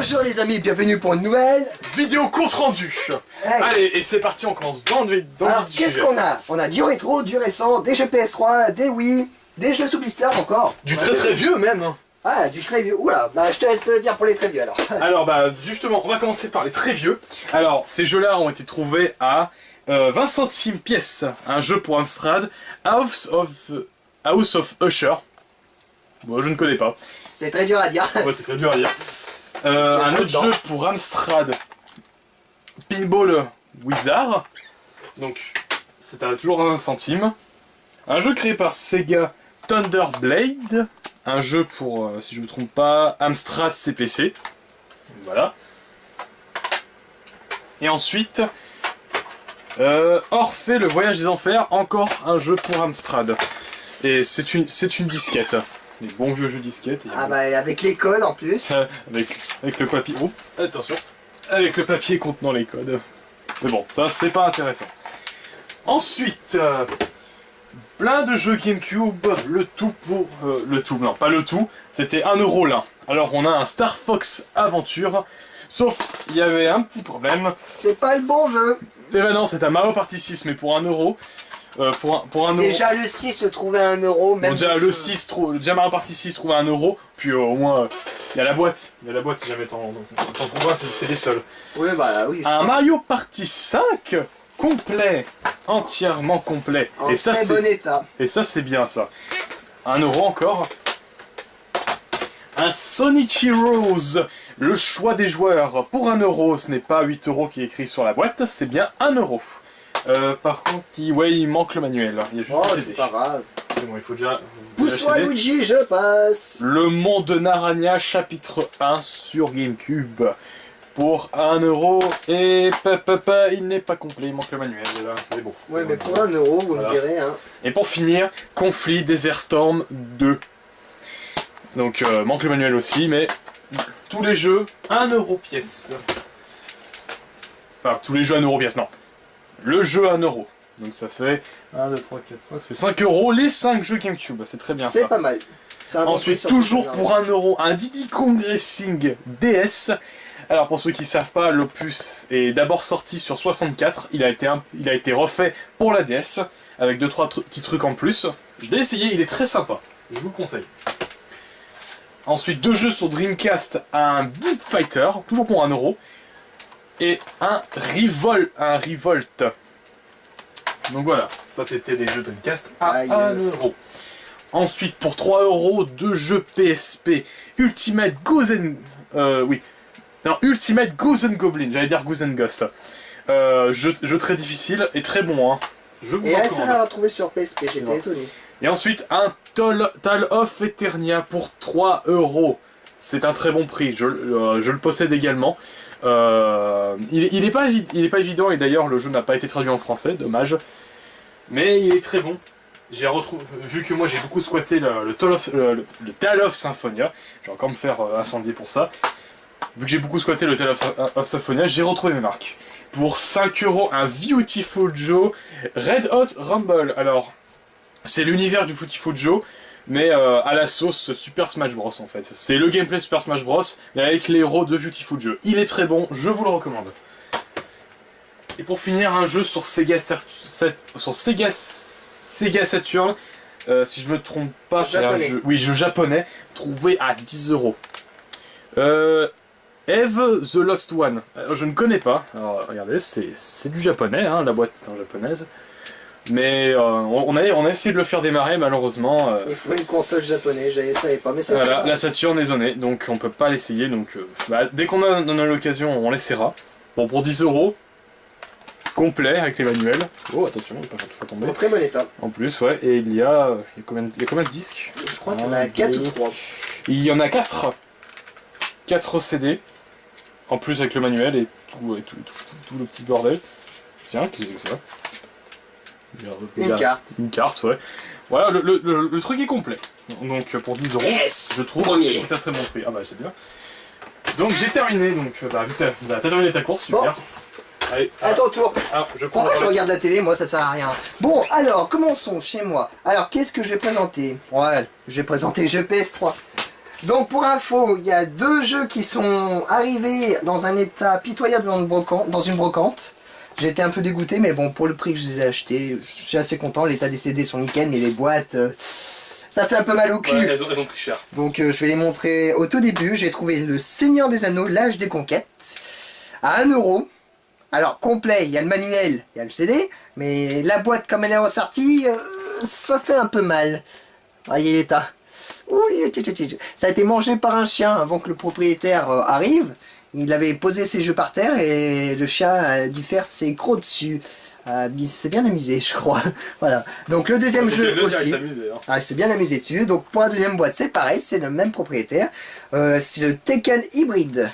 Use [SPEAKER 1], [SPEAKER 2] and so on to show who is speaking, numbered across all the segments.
[SPEAKER 1] Bonjour les amis, bienvenue pour une nouvelle
[SPEAKER 2] vidéo compte rendu.
[SPEAKER 1] Hey.
[SPEAKER 2] Allez, et c'est parti, on commence dans le
[SPEAKER 1] Alors qu'est-ce qu'on a? On a du rétro, du récent, des jeux PS3, des Wii, des jeux sous blister encore.
[SPEAKER 2] Du très très vieux même. Hein.
[SPEAKER 1] Ah, du très vieux. Oula, bah je te laisse dire pour les très vieux alors.
[SPEAKER 2] Alors bah justement, on va commencer par les très vieux. Alors ces jeux-là ont été trouvés à 20 centimes pièce. Un jeu pour Amstrad, House of Usher. Bon, je ne connais pas.
[SPEAKER 1] C'est très dur à dire.
[SPEAKER 2] Ouais, c'est très dur à dire. Un autre jeu pour Amstrad, Pinball Wizard. Donc, c'est toujours à 20 centimes. Un jeu créé par Sega, Thunderblade. Un jeu pour, si je ne me trompe pas, Amstrad CPC. Voilà. Et ensuite, Orphée, le voyage des enfers. Encore un jeu pour Amstrad. Et c'est une disquette. Les bons vieux jeux disquettes.
[SPEAKER 1] Ah bah avec les codes en plus.
[SPEAKER 2] Avec le papier. Oh, attention. Avec le papier contenant les codes. Mais bon, ça c'est pas intéressant. Ensuite, plein de jeux GameCube. Le tout pour. Non, pas le tout. C'était 1€ l'un. Alors on a un Star Fox Aventure. Sauf, il y avait un petit problème.
[SPEAKER 1] C'est pas le bon jeu.
[SPEAKER 2] Et ben non, c'est un Mario Party 6, mais pour 1€. Pour un
[SPEAKER 1] déjà le 6 se trouvait à 1€, même.
[SPEAKER 2] Bon, déjà Mario Party 6 trouve à 1€, puis au moins il y a la boîte. Il y a la boîte si jamais t'en trouves un, c'est les seuls.
[SPEAKER 1] Oui, bah oui.
[SPEAKER 2] Un Mario Party 5 complet, entièrement complet.
[SPEAKER 1] En très bon état.
[SPEAKER 2] Et ça c'est bien ça. 1€ encore. Un Sonic Heroes, le choix des joueurs. Pour 1€, ce n'est pas 8€ qui est écrit sur la boîte, c'est bien 1€. Par contre, il manque le manuel. Il y a juste
[SPEAKER 1] c'est pas grave.
[SPEAKER 2] C'est bon, il faut déjà.
[SPEAKER 1] Pousse-toi, Luigi, je passe.
[SPEAKER 2] Le monde de Narania, chapitre 1 sur GameCube. Pour 1€. Et il n'est pas complet, il manque le manuel. C'est bon.
[SPEAKER 1] Ouais, mais pour 1€, vous me direz. Hein.
[SPEAKER 2] Et pour finir, Conflit Desert Storm 2. Donc, manque le manuel aussi, mais tous les jeux 1€ pièce. Enfin, tous les jeux 1€ pièce, non. Le jeu 1€. Donc ça fait 1, 2, 3, 4, 5, ça fait 5€ les 5 jeux GameCube. C'est très bien ça.
[SPEAKER 1] C'est pas mal.
[SPEAKER 2] Ensuite, toujours pour 1€, un Diddy Kong Racing DS. Alors pour ceux qui ne savent pas, l'opus est d'abord sorti sur 64. Il a été refait pour la DS, avec 2-3 petits trucs en plus. Je l'ai essayé, il est très sympa. Je vous le conseille. Ensuite, 2 jeux sur Dreamcast, un Deep Fighter, toujours pour 1€. Et un Revolt. Donc voilà, ça c'était les jeux Dreamcast à 1€. Ensuite pour 3€, 2 jeux PSP. Ultimate Gozen Goblin, j'allais dire Gozen Ghost. Jeu très difficile et très bon, hein. Je vous recommande.
[SPEAKER 1] Et ça l'a retrouvé sur PSP, j'étais étonné.
[SPEAKER 2] Et ensuite un Tale of Eternia pour 3€. C'est un très bon prix, je le possède également. Il est pas évident et d'ailleurs le jeu n'a pas été traduit en français, dommage. Mais il est très bon. Vu que moi j'ai beaucoup squatté le Tale of Symphonia, je vais encore me faire incendier pour ça. Vu que j'ai beaucoup squatté le Tale of Symphonia, j'ai retrouvé mes marques. Pour 5€, un Beautiful Joe Red Hot Rumble. Alors, c'est l'univers du Beautiful Joe, mais à la sauce Super Smash Bros en fait. C'est le gameplay Super Smash Bros, mais avec les héros de Beautiful Joe. Il est très bon, je vous le recommande. Et pour finir, un jeu sur Sega Saturn, si je me trompe pas, c'est un jeu, jeu japonais, trouvé à 10€. Eve the Lost One. Alors, je ne connais pas. Alors, regardez, c'est du japonais, hein, la boîte est en japonaise. Mais on a essayé de le faire démarrer, malheureusement.
[SPEAKER 1] Il faut une console japonaise, je ne savais pas. Mais c'est
[SPEAKER 2] voilà, la Saturn est zonée, donc on peut pas l'essayer. Donc dès qu'on en a l'occasion, on l'essaiera. Bon, pour 10€, complet avec les manuels. Oh, attention, il ne faut pas tomber.
[SPEAKER 1] En très bon état.
[SPEAKER 2] En plus, ouais. Et il y a combien de disques?
[SPEAKER 1] Je crois qu'il y en a 4 ou 3.
[SPEAKER 2] Il y en a 4. 4 CD. En plus avec le manuel et tout le petit bordel. Tiens, qu'est-ce que c'est que ça? Une carte, ouais. Voilà, le truc est complet. Donc pour 10€, je trouve que c'est un très bon prix. Ah bah c'est bien. Donc j'ai terminé, donc t'as terminé ta course, super.
[SPEAKER 1] Bon. Allez, à ton tour. Alors, pourquoi je regarde la télé? Moi ça sert à rien. Bon, alors commençons chez moi. Alors qu'est-ce que je vais présenter? Ouais, je vais présenter jeu PS3. Donc pour info, il y a 2 jeux qui sont arrivés dans un état pitoyable dans une brocante. J'ai été un peu dégoûté, mais bon, pour le prix que je les ai achetés, je suis assez content. L'état des CD sont nickel, mais les boîtes, ça fait un peu mal au cul.
[SPEAKER 2] Ouais, elles ont pris cher.
[SPEAKER 1] Donc je vais les montrer au tout début. J'ai trouvé le Seigneur des Anneaux, l'âge des conquêtes, à 1 euro. Alors complet, il y a le manuel, il y a le CD, mais la boîte comme elle est ressortie, ça fait un peu mal. Voyez l'état. Oui, ça a été mangé par un chien avant que le propriétaire arrive. Il avait posé ses jeux par terre et le chien a dû faire ses crocs dessus. Il s'est bien amusé, je crois. Voilà. Donc le deuxième jeu aussi. Ah, il s'est bien amusé dessus. Donc pour la deuxième boîte, c'est pareil, c'est le même propriétaire. C'est le Tekken hybride.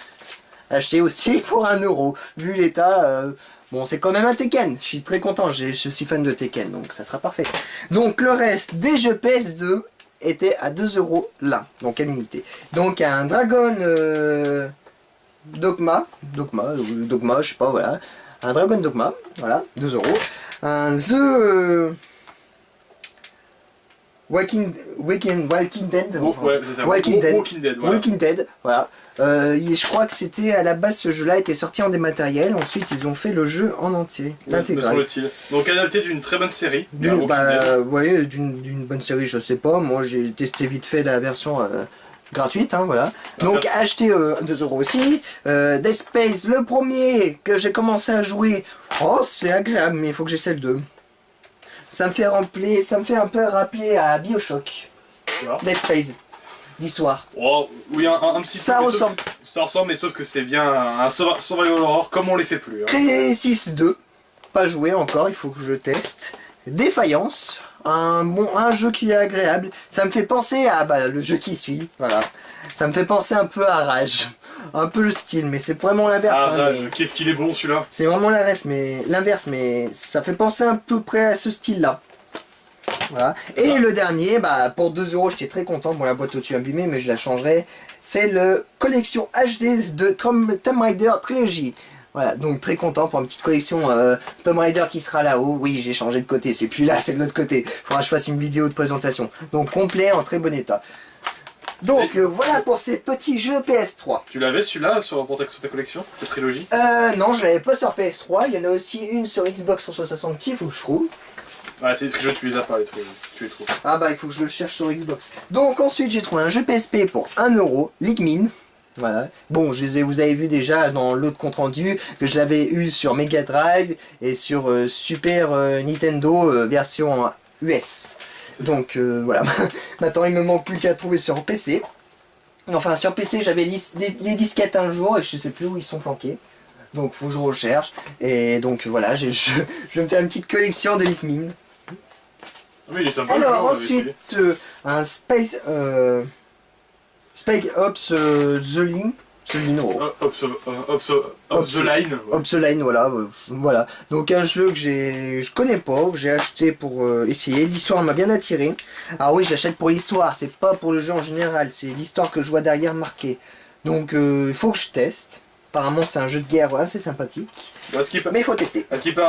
[SPEAKER 1] Acheté aussi pour 1 euro. Vu l'état, bon, c'est quand même un Tekken. Je suis très content. Je suis fan de Tekken, donc ça sera parfait. Donc le reste des jeux PS2 était à 2 euros là, donc à l'unité. Donc un Dragon Dogma, je sais pas, voilà. Un Dragon Dogma, voilà, 2 euros. Un The Walking Dead.
[SPEAKER 2] Ouais, c'est ça.
[SPEAKER 1] Walking Dead.
[SPEAKER 2] Voilà.
[SPEAKER 1] Walking Dead, voilà. Je crois que c'était à la base, ce jeu-là était sorti en dématériel. Ensuite, ils ont fait le jeu en entier, l'intégral.
[SPEAKER 2] Donc adapté d'une très bonne série.
[SPEAKER 1] D'une bonne série, je sais pas. Moi, j'ai testé vite fait la version gratuite, hein, voilà. Donc acheté 2 euros aussi. Dead Space, le premier que j'ai commencé à jouer. Oh, c'est agréable, mais il faut que j'essaie le 2. Ça me fait un peu rappeler à BioShock. Dead Space. D'histoire.
[SPEAKER 2] Oh, oui, un petit
[SPEAKER 1] ça
[SPEAKER 2] peu.
[SPEAKER 1] Ressemble.
[SPEAKER 2] Ça ressemble, mais sauf que c'est bien un survival horror comme on les fait plus. Hein.
[SPEAKER 1] Crysis 2. Pas joué encore, il faut que je teste. Défaillance. Un jeu qui est agréable. Ça me fait penser à le jeu qui suit. Voilà. Ça me fait penser un peu à Rage. Un peu le style, mais c'est vraiment l'inverse.
[SPEAKER 2] Ah, Rage, qu'est-ce qu'il est bon celui-là.
[SPEAKER 1] C'est vraiment l'inverse, mais ça fait penser à peu près à ce style-là. Voilà. Et le dernier, pour 2 euros, j'étais très content. Bon, la boîte au-dessus abîmée, mais je la changerai. C'est le collection HD de Tomb Raider Trilogy. Voilà, donc très content pour une petite collection Tomb Raider qui sera là-haut. Oui, j'ai changé de côté, c'est plus là, c'est de l'autre côté. Faudra que je fasse une vidéo de présentation. Donc complet, en très bon état. Donc voilà pour ces petits jeux PS3.
[SPEAKER 2] Tu l'avais celui-là sur ta collection, cette trilogie?
[SPEAKER 1] Non, je l'avais pas sur PS3. Il y en a aussi une sur Xbox 360 qu'il faut que je trouve.
[SPEAKER 2] Ouais, c'est ce jeu, tu les as pas, tu les trouves.
[SPEAKER 1] Ah il faut que je le cherche sur Xbox. Donc ensuite, j'ai trouvé un jeu PSP pour 1 euro, Ligmin. Voilà. Bon, vous avez vu déjà dans l'autre compte rendu que je l'avais eu sur Mega Drive et sur Super Nintendo version US. Donc voilà. Maintenant, il me manque plus qu'à trouver sur PC. Enfin, sur PC, j'avais les disquettes un jour et je sais plus où ils sont planqués. Donc, faut que je recherche. Et donc voilà, je vais me faire une petite collection de Ligmin.
[SPEAKER 2] Oui, il est sympa.
[SPEAKER 1] Alors ensuite, un Space Ops The Line.
[SPEAKER 2] The Line.
[SPEAKER 1] Ops The Line, voilà. Donc un jeu que je connais pas, que j'ai acheté pour essayer. L'histoire m'a bien attiré. Ah oui, j'achète pour l'histoire, c'est pas pour le jeu en général, c'est l'histoire que je vois derrière marquée. Donc il faut que je teste. Apparemment c'est un jeu de guerre assez sympathique. Mais il faut tester.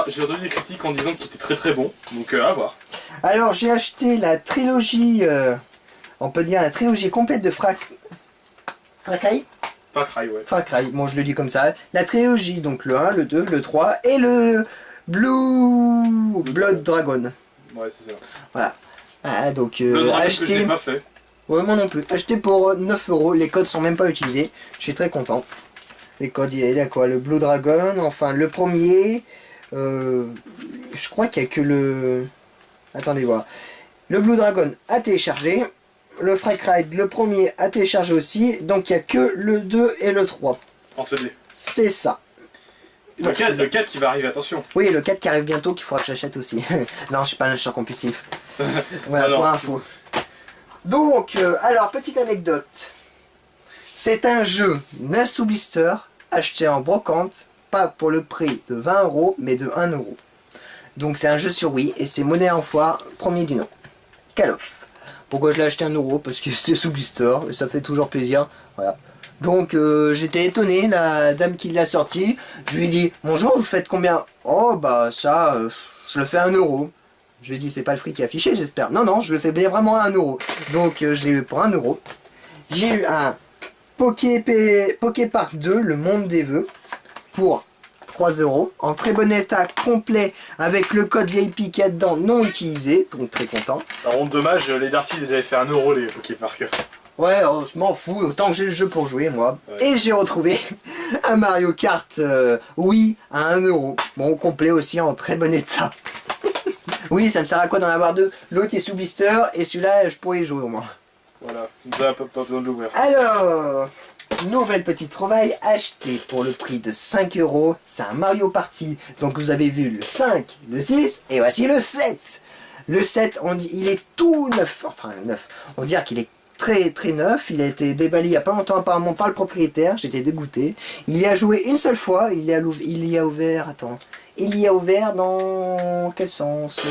[SPEAKER 2] J'ai entendu des critiques en disant qu'il était très très bon, donc à voir.
[SPEAKER 1] Alors j'ai acheté la trilogie, on peut dire la trilogie complète de Far Cry. Far Cry, bon je le dis comme ça. La trilogie, donc le 1, le 2, le 3 et le Blood Dragon.
[SPEAKER 2] Ouais, c'est ça.
[SPEAKER 1] Voilà. Donc
[SPEAKER 2] acheté. Que j'ai pas fait.
[SPEAKER 1] Ouais, moi non plus. Acheté pour 9 euros, les codes sont même pas utilisés. Je suis très content. Les codes, il y a quoi? Le Blue Dragon, enfin le premier. Je crois qu'il y a que le. Attendez voir. Le Blue Dragon a téléchargé. Le Far Cry, le premier, a téléchargé aussi. Donc il n'y a que le 2 et le 3.
[SPEAKER 2] En CD.
[SPEAKER 1] C'est ça.
[SPEAKER 2] Le 4 qui va arriver, attention.
[SPEAKER 1] Oui, le 4 qui arrive bientôt, qu'il faudra que j'achète aussi. Non, je suis pas un acheteur compulsif. Voilà, pour info. Donc, alors, petite anecdote. C'est un jeu Nassau Blister acheté en brocante, pas pour le prix de 20 euros, mais de 1 euro. Donc c'est un jeu sur Wii et c'est monnaie en foire, premier du nom. Call of. Pourquoi je l'ai acheté 1 euro? Parce que c'était sous blister et ça fait toujours plaisir. Voilà. Donc j'étais étonné, la dame qui l'a sorti. Je lui ai dit bonjour, vous faites combien? Oh ça, je le fais 1 euro. Je lui ai dit c'est pas le prix qui est affiché, j'espère. Non, je le fais bien vraiment à 1 euro. Donc je l'ai eu pour 1 euro. J'ai eu un Poképark 2, le monde des vœux, pour 3 euros, en très bon état, complet, avec le code VIP qu'il y a dedans, non utilisé, donc très content.
[SPEAKER 2] Par contre, dommage, les Darty, ils avaient fait 1 euro les Poképark.
[SPEAKER 1] Ouais, je m'en fous, autant que j'ai le jeu pour jouer, moi.
[SPEAKER 2] Ouais.
[SPEAKER 1] Et j'ai retrouvé un Mario Kart Wii à 1 euro. Bon, complet aussi, en très bon état. Oui, ça me sert à quoi d'en avoir deux? L'autre est sous blister, et celui-là, je pourrais y jouer au moins.
[SPEAKER 2] Voilà, vous n'avez pas besoin de l'ouvrir.
[SPEAKER 1] Alors, nouvelle petite trouvaille achetée pour le prix de 5 euros. C'est un Mario Party. Donc vous avez vu le 5, le 6 et voici le 7. Le 7, on dit, il est tout neuf. Enfin, neuf. On dirait qu'il est très neuf. Il a été déballé il n'y a pas longtemps apparemment par le propriétaire. J'étais dégoûté. Il y a joué une seule fois. Il y a ouvert... Attends. Il y a ouvert dans... Quel sens?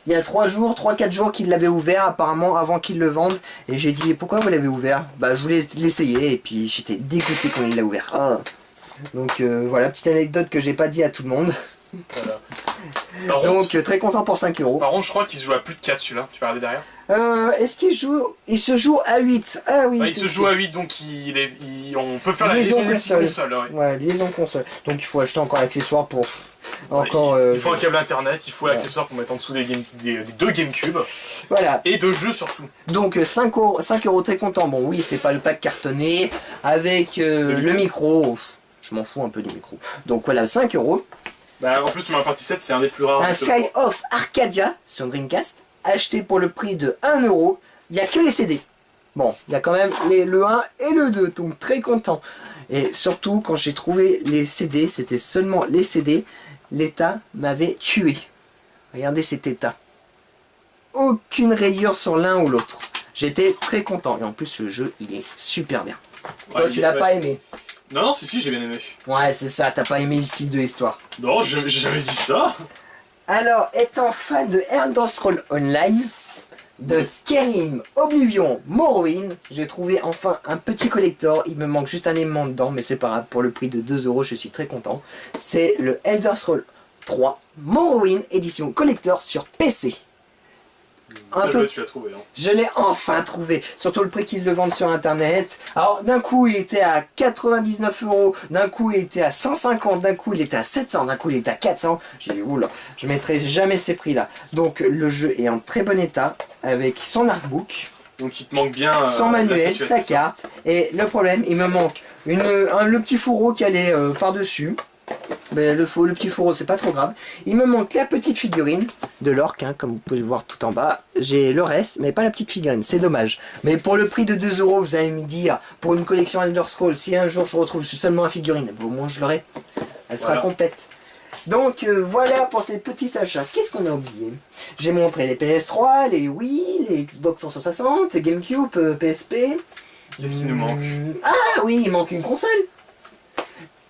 [SPEAKER 1] Il y a 3-4 jours qu'il l'avait ouvert apparemment avant qu'il le vende. Et j'ai dit pourquoi vous l'avez ouvert? Bah je voulais l'essayer et puis j'étais dégoûté quand il l'a ouvert. Ah. Donc voilà, petite anecdote que j'ai pas dit à tout le monde.
[SPEAKER 2] Voilà.
[SPEAKER 1] Donc très content pour 5 euros.
[SPEAKER 2] Par contre, je crois qu'il se joue à plus de 4 celui-là. Tu peux regarder derrière.
[SPEAKER 1] Est-ce qu'il joue? Il se joue à 8. Ah oui.
[SPEAKER 2] Bah, il se joue à 8 donc on peut faire la liaison multi-console.
[SPEAKER 1] Ouais, liaison console. Donc il faut acheter encore l'accessoire pour...
[SPEAKER 2] il faut un câble internet, il faut l'accessoire pour mettre en dessous des deux GameCube.
[SPEAKER 1] Voilà.
[SPEAKER 2] Et deux jeux surtout.
[SPEAKER 1] Donc 5 euros très content. Bon oui, c'est pas le pack cartonné avec le micro. Je m'en fous un peu du micro. Donc voilà, 5 euros.
[SPEAKER 2] Bah, en plus, sur ma partie 7, c'est un des plus rares.
[SPEAKER 1] Un Sky of Arcadia sur Dreamcast, acheté pour le prix de 1 euro. Il n'y a que les CD. Bon, il y a quand même le 1 et le 2, donc très content. Et surtout, quand j'ai trouvé les CD, c'était seulement les CD. L'état m'avait tué. Regardez cet état. Aucune rayure sur l'un ou l'autre. J'étais très content. Et en plus, le jeu, il est super bien.
[SPEAKER 2] Ouais,
[SPEAKER 1] toi, tu l'as pas aimé?
[SPEAKER 2] Non, si, j'ai bien aimé.
[SPEAKER 1] Ouais, c'est ça, t'as pas aimé le style de l'histoire.
[SPEAKER 2] Non, j'ai jamais dit ça.
[SPEAKER 1] Alors, étant fan de Elder Scrolls Online, de Skyrim, Oblivion, Morrowind, j'ai trouvé enfin un petit collector. Il me manque juste un élément dedans, mais c'est pas grave. Pour le prix de 2 euros, je suis très content. C'est le Elder Scrolls 3 Morrowind édition collector sur PC.
[SPEAKER 2] Tu l'as trouvé, hein.
[SPEAKER 1] Je l'ai enfin trouvé, surtout le prix qu'ils le vendent sur internet. Alors d'un coup il était à 99 euros, d'un coup il était à 150, d'un coup il était à 700, d'un coup il était à 400. J'ai dit oula, je mettrai jamais ces prix là. Donc le jeu est en très bon état avec son artbook.
[SPEAKER 2] Donc il te manque bien
[SPEAKER 1] son manuel, sa carte. Et le problème, il me manque le petit fourreau qui allait par dessus. Mais le petit fourreau c'est pas trop grave. Il me manque la petite figurine de l'orc, hein, comme vous pouvez le voir tout en bas. J'ai le reste mais pas la petite figurine, c'est dommage. Mais pour le prix de 2 euros, vous allez me dire, pour une collection Elder Scrolls, si un jour je retrouve seulement la figurine, au moins je l'aurai. Elle sera complète. Donc voilà pour ces petits achats. Qu'est-ce qu'on a oublié? J'ai montré les PS3, les Wii, les Xbox 360, les GameCube, PSP.
[SPEAKER 2] Qu'est-ce qui nous manque?
[SPEAKER 1] Ah oui, il manque une console.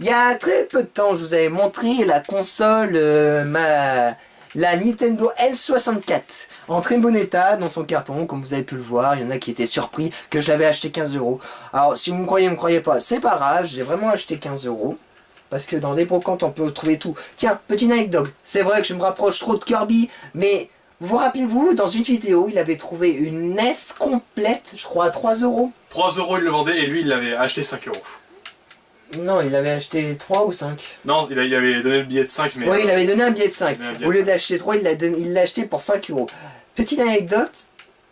[SPEAKER 1] Il y a très peu de temps, je vous avais montré la console, la Nintendo N64, en très bon état, dans son carton, comme vous avez pu le voir. Il y en a qui étaient surpris que je l'avais acheté 15 euros. Alors, si vous me croyez pas, c'est pas grave, j'ai vraiment acheté 15 euros. Parce que dans les brocantes, on peut trouver tout. Tiens, petite anecdote, c'est vrai que je me rapproche trop de Kirby, mais vous rappelez-vous, dans une vidéo, il avait trouvé une NES complète, je crois à 3 euros.
[SPEAKER 2] 3 euros il le vendait et lui il l'avait acheté 5 euros.
[SPEAKER 1] Non, il avait acheté 3 ou 5.
[SPEAKER 2] Non, il avait donné le billet de 5, mais...
[SPEAKER 1] Oui, il avait donné un billet de 5. Au lieu d'acheter 3, il l'a acheté pour 5 euros. Petite anecdote,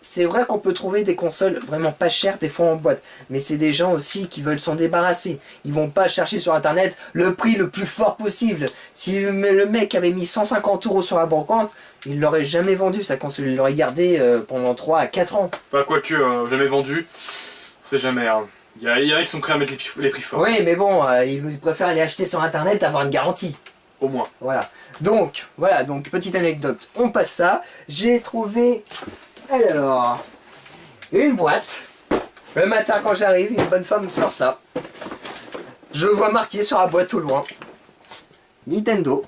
[SPEAKER 1] c'est vrai qu'on peut trouver des consoles vraiment pas chères, des fois en boîte. Mais c'est des gens aussi qui veulent s'en débarrasser. Ils vont pas chercher sur internet le prix le plus fort possible. Si le mec avait mis 150 euros sur la brocante, il l'aurait jamais vendu sa console. Il l'aurait gardé pendant 3 à 4 ans.
[SPEAKER 2] Enfin, quoique, jamais vendu, c'est jamais... Hein. Il y en a qui sont prêts à mettre les prix forts.
[SPEAKER 1] Oui, mais bon, ils préfèrent aller acheter sur internet, avoir une garantie.
[SPEAKER 2] Au moins.
[SPEAKER 1] Voilà. Donc, petite anecdote. On passe ça. J'ai trouvé, alors, une boîte. Le matin quand j'arrive, une bonne femme me sort ça. Je vois marqué sur la boîte au loin. Nintendo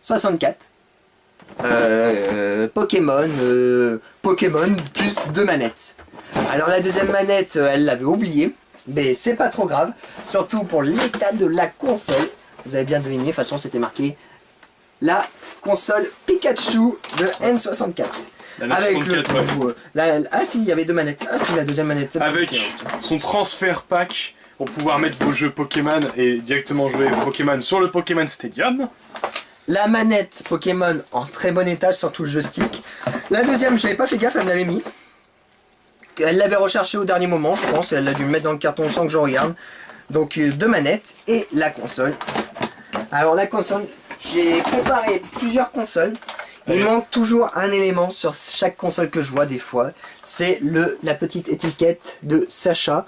[SPEAKER 1] 64. Pokémon plus 2 manettes. Alors la deuxième manette, elle l'avait oubliée. Mais c'est pas trop grave, surtout pour l'état de la console. Vous avez bien deviné, de toute façon c'était marqué la console Pikachu de N64.
[SPEAKER 2] La NES
[SPEAKER 1] avec
[SPEAKER 2] 64,
[SPEAKER 1] le
[SPEAKER 2] ouais.
[SPEAKER 1] ah si, il y avait 2 manettes. Ah si, la deuxième manette. ça,
[SPEAKER 2] Avec
[SPEAKER 1] c'était-
[SPEAKER 2] son transfert pack pour pouvoir mettre vos jeux Pokémon et directement jouer Pokémon sur le Pokémon Stadium.
[SPEAKER 1] La manette Pokémon en très bon état, surtout le joystick. La deuxième, j'avais pas fait gaffe, elle me l'avait mis. Elle l'avait recherché au dernier moment, je pense. Elle a dû me mettre dans le carton sans que je regarde. Donc 2 manettes et la console. Alors la console, j'ai préparé plusieurs consoles. Il manque toujours un élément sur chaque console que je vois des fois. C'est la petite étiquette de Sacha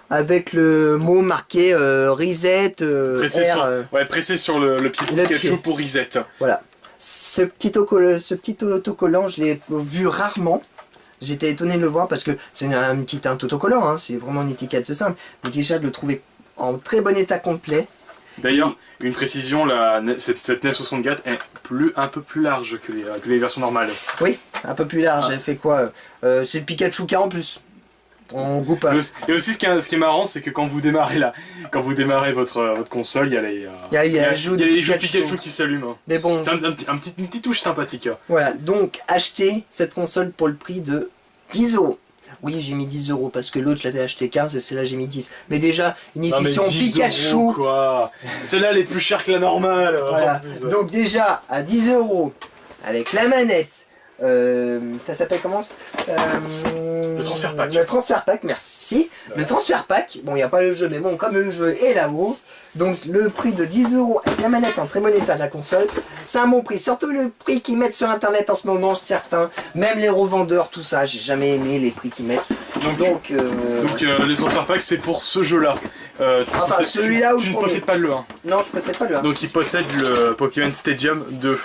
[SPEAKER 1] avec le mot marqué Reset
[SPEAKER 2] Pressé,
[SPEAKER 1] R.
[SPEAKER 2] sur, ouais, pressé sur le pied de
[SPEAKER 1] le
[SPEAKER 2] Pikachu
[SPEAKER 1] pied.
[SPEAKER 2] pour reset.
[SPEAKER 1] Voilà. Ce petit autocollant, je l'ai vu rarement. J'étais étonné de le voir parce que c'est un petit autocollant, hein, c'est vraiment une étiquette simple. Mais déjà de le trouver en très bon état complet.
[SPEAKER 2] D'ailleurs, une précision, cette NES 64 est un peu plus large que les versions normales.
[SPEAKER 1] Oui, un peu plus large.
[SPEAKER 2] Ah.
[SPEAKER 1] Elle fait quoi c'est le Pikachu qui a en plus. On coupe.
[SPEAKER 2] Et aussi, ce qui est marrant, c'est que quand vous démarrez votre console, il y a les jeux
[SPEAKER 1] de
[SPEAKER 2] Pikachu qui s'allument.
[SPEAKER 1] Mais bon,
[SPEAKER 2] C'est une petite touche sympathique.
[SPEAKER 1] voilà. Donc, acheter cette console pour le prix de 10 €. Oui, j'ai mis 10 € parce que l'autre je l'avais acheté 15 et celle-là j'ai mis 10. Mais déjà, une
[SPEAKER 2] Non, mais
[SPEAKER 1] édition
[SPEAKER 2] 10
[SPEAKER 1] Pikachu.
[SPEAKER 2] €, quoi. Celle-là, elle est plus chère que la normale.
[SPEAKER 1] Voilà.
[SPEAKER 2] en plus.
[SPEAKER 1] Donc déjà à 10 € avec la manette. Ça s'appelle comment
[SPEAKER 2] Le transfert pack.
[SPEAKER 1] Le transfert pack, merci.
[SPEAKER 2] Voilà.
[SPEAKER 1] Le transfert pack, bon il n'y a pas le jeu, mais bon comme le jeu est là-haut, donc le prix de 10 € avec la manette en très bon état de la console, c'est un bon prix. Surtout le prix qu'ils mettent sur internet en ce moment, certains, même les revendeurs, tout ça, j'ai jamais aimé les prix qu'ils mettent. Donc
[SPEAKER 2] les transfert packs, c'est pour ce jeu-là.
[SPEAKER 1] Enfin, celui-là ou
[SPEAKER 2] tu
[SPEAKER 1] le
[SPEAKER 2] ne
[SPEAKER 1] premier.
[SPEAKER 2] possèdes pas le 1.
[SPEAKER 1] non, je possède pas le 1.
[SPEAKER 2] Donc il possède le Pokémon Stadium 2.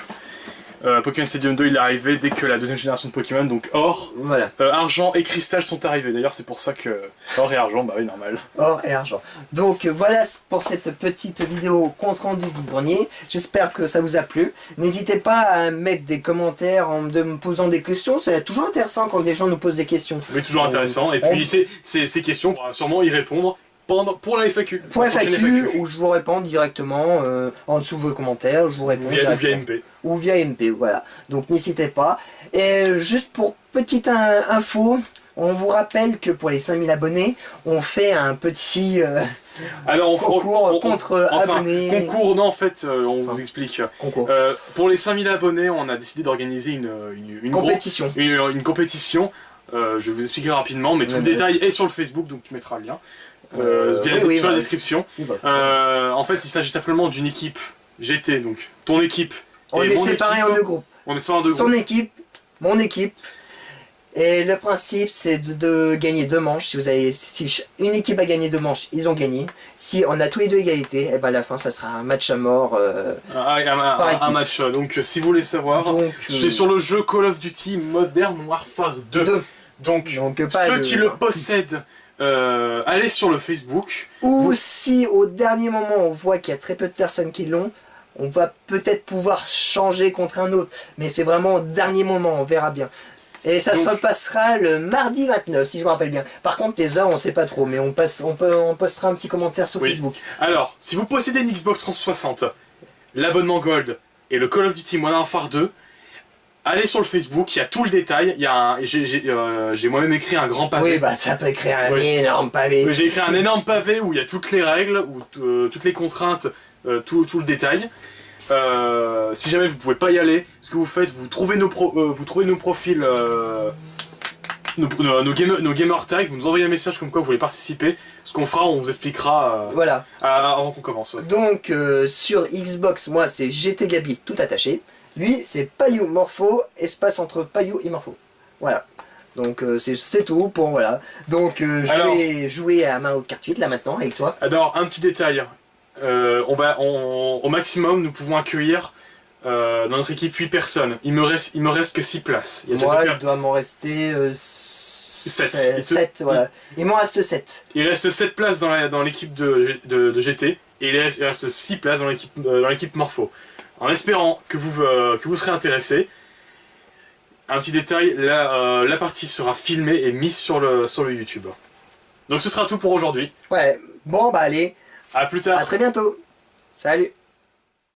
[SPEAKER 2] Pokémon Stadium 2 il est arrivé dès que la deuxième génération de Pokémon, donc or,
[SPEAKER 1] Voilà.
[SPEAKER 2] argent et cristal sont arrivés. D'ailleurs c'est pour ça que or et argent, bah oui normal.
[SPEAKER 1] Or et argent. Donc voilà pour cette petite vidéo compte rendu vide-grenier. J'espère que ça vous a plu. N'hésitez pas à mettre des commentaires en me posant des questions. C'est toujours intéressant quand des gens nous posent des questions.
[SPEAKER 2] Oui, toujours intéressant. Et puis ces questions, on va sûrement y répondre pour la FAQ.
[SPEAKER 1] Pour
[SPEAKER 2] la prochaine
[SPEAKER 1] FAQ, où je vous réponds directement en dessous de vos commentaires, je vous réponds
[SPEAKER 2] via
[SPEAKER 1] directement.
[SPEAKER 2] MP.
[SPEAKER 1] Ou via MP, voilà. Donc n'hésitez pas. Et juste pour petite info, on vous rappelle que pour les 5000 abonnés, on fait un petit
[SPEAKER 2] Alors
[SPEAKER 1] concours contre abonnés.
[SPEAKER 2] Concours, non en fait, vous explique.
[SPEAKER 1] Concours.
[SPEAKER 2] Pour les 5000 abonnés, on a décidé d'organiser une
[SPEAKER 1] Compétition.
[SPEAKER 2] Une compétition. Je vais vous expliquer rapidement, mais tout le détail est sur le Facebook, donc tu mettras le lien. Sur la description. En fait, il s'agit simplement d'une équipe GT, donc ton équipe.
[SPEAKER 1] On
[SPEAKER 2] et
[SPEAKER 1] est
[SPEAKER 2] mon
[SPEAKER 1] séparés
[SPEAKER 2] équipe.
[SPEAKER 1] en 2 groupes.
[SPEAKER 2] On est séparés en 2
[SPEAKER 1] Son
[SPEAKER 2] groupes.
[SPEAKER 1] équipe, mon équipe. Et le principe, c'est de gagner 2 manches. Si une équipe a gagné 2 manches, ils ont gagné. Si on a tous les deux égalité, et ben à la fin, ça sera un match à mort.
[SPEAKER 2] Un match. Donc, si vous voulez savoir,
[SPEAKER 1] Donc,
[SPEAKER 2] c'est sur le jeu Call of Duty Modern Warfare 2. Donc,
[SPEAKER 1] pas
[SPEAKER 2] ceux
[SPEAKER 1] de-
[SPEAKER 2] qui le possèdent, allez sur le Facebook.
[SPEAKER 1] Ou si au dernier moment, on voit qu'il y a très peu de personnes qui l'ont, on va peut-être pouvoir changer contre un autre. Mais c'est vraiment au dernier moment, on verra bien. Et ça se passera le mardi 29, si je me rappelle bien. Par contre, les heures, on sait pas trop, mais on postera un petit commentaire sur
[SPEAKER 2] Oui.
[SPEAKER 1] Facebook.
[SPEAKER 2] Alors, si vous possédez une Xbox 360, l'abonnement Gold et le Call of Duty Modern Warfare 2, allez sur le Facebook, il y a tout le détail. J'ai moi-même écrit un grand pavé.
[SPEAKER 1] Oui, bah ça peut créer un
[SPEAKER 2] Oui.
[SPEAKER 1] énorme pavé.
[SPEAKER 2] J'ai écrit un énorme pavé où il y a toutes les règles, toutes les contraintes, tout le détail. Si jamais vous pouvez pas y aller, ce que vous faites, vous trouvez nos profils, nos gamer tags, vous nous envoyez un message comme quoi vous voulez participer. Ce qu'on fera, on vous expliquera
[SPEAKER 1] Voilà.
[SPEAKER 2] avant qu'on commence. Ouais.
[SPEAKER 1] Donc sur Xbox, moi c'est GT Gabi tout attaché. Lui c'est Payou Morpho, espace entre Payou et Morpho. Voilà. Donc c'est tout pour voilà. Donc je vais jouer à Mario Kart 8 là maintenant avec toi.
[SPEAKER 2] Alors un petit détail. Au maximum, nous pouvons accueillir dans notre équipe 8 personnes. Il me reste que 6 places. Il y a
[SPEAKER 1] Moi
[SPEAKER 2] déjà
[SPEAKER 1] il doit m'en rester 7.
[SPEAKER 2] 7.
[SPEAKER 1] Voilà. Il m'en reste 7.
[SPEAKER 2] Il reste 7 places dans l'équipe de GT et il reste 6 places dans l'équipe Morpho. En espérant que vous serez intéressés. Un petit détail, la partie sera filmée et mise sur le YouTube. Donc ce sera tout pour aujourd'hui.
[SPEAKER 1] Ouais. Bon bah allez.
[SPEAKER 2] À plus tard.
[SPEAKER 1] À très bientôt. Salut.